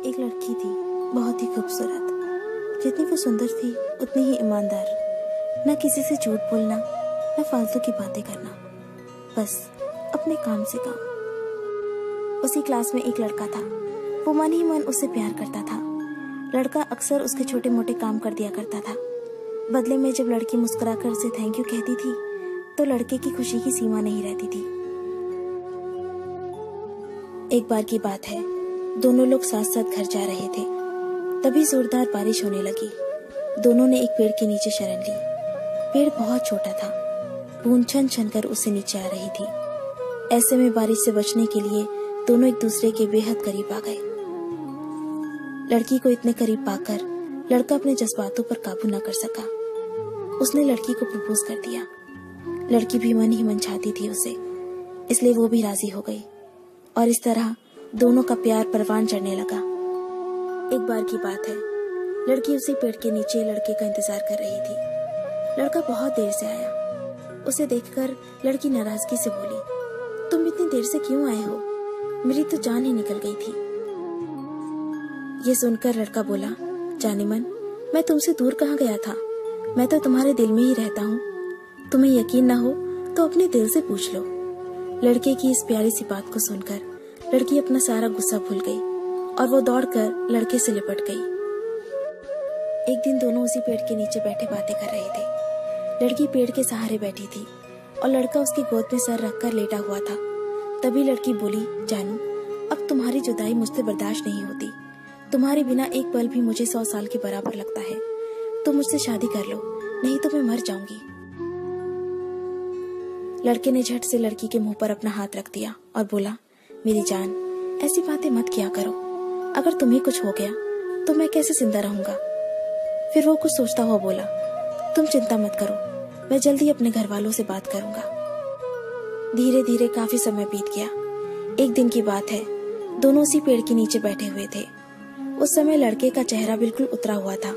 एक लड़की थी, बहुत ही खूबसूरत। जितनी वो सुंदर थी उतनी ही ईमानदार। न किसी से झूठ बोलना, न फालतू की बातें करना, बस अपने काम से काम। उसी क्लास में एक लड़का था। वो मन ही मन उससे प्यार करता था। लड़का अक्सर उसके छोटे मोटे काम कर दिया करता था। बदले में जब लड़की मुस्कुराकर उसे थैंक यू कहती थी तो लड़के की खुशी की सीमा नहीं रहती थी। एक बार की बात है, दोनों लोग साथ साथ घर जा रहे थे। तभी जोरदार बारिश होने लगी। दोनों ने एक पेड़ के नीचे शरण ली। पेड़ बहुत छोटा था। बूंद छन छन कर उससे नीचे आ रही थी। ऐसे में बारिश से बचने के लिए दोनों एक दूसरे के बेहद करीब आ गए। लड़की को इतने करीब पाकर लड़का अपने जज्बातों पर काबू न कर सका। उसने लड़की को प्रपोज कर दिया। लड़की भी मन ही मन चाहती थी उसे, इसलिए वो भी राजी हो गई और इस तरह दोनों का प्यार परवान चढ़ने लगा। एक बार की बात है, लड़की उसी पेड़ के नीचे लड़के का इंतजार कर रही थी। लड़का बहुत देर से आया। उसे देखकर लड़की नाराजगी से बोली, तुम इतनी देर से क्यों आए हो? मेरी तो जान ही निकल गई थी। ये सुनकर लड़का बोला, जाने मन, मैं तुमसे दूर कहाँ गया था? मैं तो तुम्हारे दिल में ही रहता हूँ। तुम्हें यकीन ना हो तो अपने दिल से पूछ लो। लड़के की इस प्यारी सी बात को सुनकर लड़की अपना सारा गुस्सा भूल गई और वो दौड़कर लड़के से लिपट गई। एक दिन दोनों उसी पेड़ के नीचे बैठे बातें कर रहे थे। लड़की पेड़ के सहारे बैठी थी और लड़का उसकी गोद में सर रखकर लेटा हुआ था। तभी लड़की बोली, जानू, अब तुम्हारी जुदाई मुझसे बर्दाश्त नहीं होती। तुम्हारे बिना एक पल भी मुझे 100 साल के बराबर लगता है। तुम मुझसे शादी कर लो, नहीं तो मैं मर जाऊंगी। लड़के ने झट से लड़की के मुंह पर अपना हाथ रख दिया और बोला, मेरी जान, ऐसी बातें मत किया करो। अगर तुम्हें कुछ हो गया तो मैं कैसे जिंदा रहूंगा? फिर वो कुछ सोचता हुआ बोला, तुम चिंता मत करो, मैं जल्दी अपने घर वालों से बात करूंगा। धीरे धीरे काफी समय बीत गया। एक दिन की बात है, दोनों उसी पेड़ के नीचे बैठे हुए थे। उस समय लड़के का चेहरा बिल्कुल उतरा हुआ था।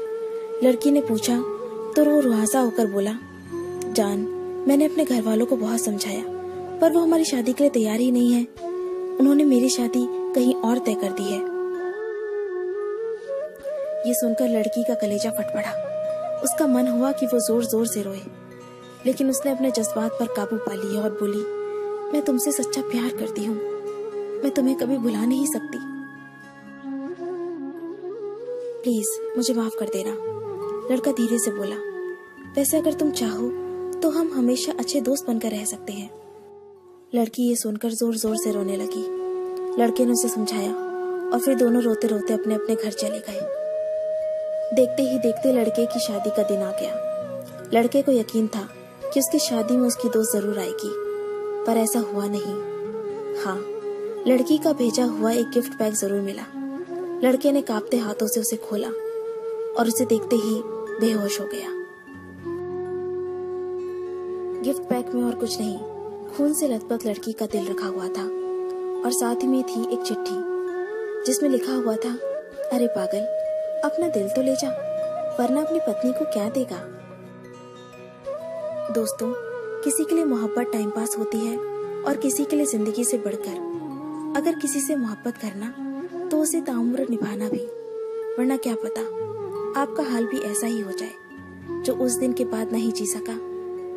लड़की ने पूछा तो वो रुआसा होकर बोला, जान, मैंने अपने घर वालों को बहुत समझाया, पर वो हमारी शादी के लिए तैयार ही नहीं है। उन्होंने मेरी शादी कहीं और तय कर दी है। ये सुनकर लड़की का कलेजा फट पड़ा। उसका मन हुआ कि वो जोर जोर से रोए, लेकिन उसने अपने जज्बात पर काबू पा लिया और बोली, मैं तुमसे सच्चा प्यार करती हूँ। मैं तुम्हें कभी भुला नहीं सकती। प्लीज मुझे माफ कर देना। लड़का धीरे से बोला, वैसे अगर तुम चाहो तो हम हमेशा अच्छे दोस्त बनकर रह सकते हैं। लड़की ये सुनकर जोर जोर से रोने लगी। लड़के ने उसे समझाया और फिर दोनों रोते रोते अपने अपने घर चले गए। देखते ही देखते लड़के की शादी का दिन आ गया। लड़के को यकीन था कि उसकी शादी में उसकी दोस्त जरूर आएगी, पर ऐसा हुआ नहीं। हाँ, लड़की का भेजा हुआ एक गिफ्ट पैक जरूर मिला। लड़के ने कांपते हाथों से उसे खोला और उसे देखते ही बेहोश हो गया। गिफ्ट पैक में और कुछ नहीं, खून से लथपथ लड़की का दिल रखा हुआ था और साथ ही में थी एक चिट्ठी जिसमें लिखा हुआ था, अरे पागल, अपना दिल तो ले जा, वरना अपनी पत्नी को क्या देगा। दोस्तों, किसी के लिए मोहब्बत टाइम पास होती है और किसी के लिए जिंदगी से बढ़कर। अगर किसी से मोहब्बत करना तो उसे ताउम्र निभाना भी, वरना क्या पता आपका हाल भी ऐसा ही हो जाए जो उस दिन के बाद नहीं जी सका,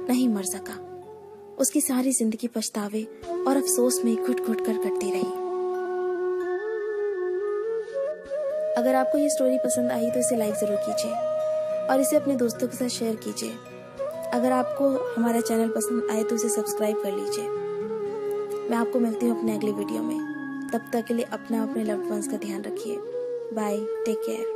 नहीं मर सका। उसकी सारी जिंदगी पछतावे और अफसोस में घुट घुट कर कटती रही। अगर आपको ये स्टोरी पसंद आई तो इसे लाइक जरूर कीजिए और इसे अपने दोस्तों के साथ शेयर कीजिए। अगर आपको हमारा चैनल पसंद आए तो इसे सब्सक्राइब कर लीजिए। मैं आपको मिलती हूँ अपने अगली वीडियो में। तब तक के लिए अपने लव्ड वंस का ध्यान रखिए। Bye, take care.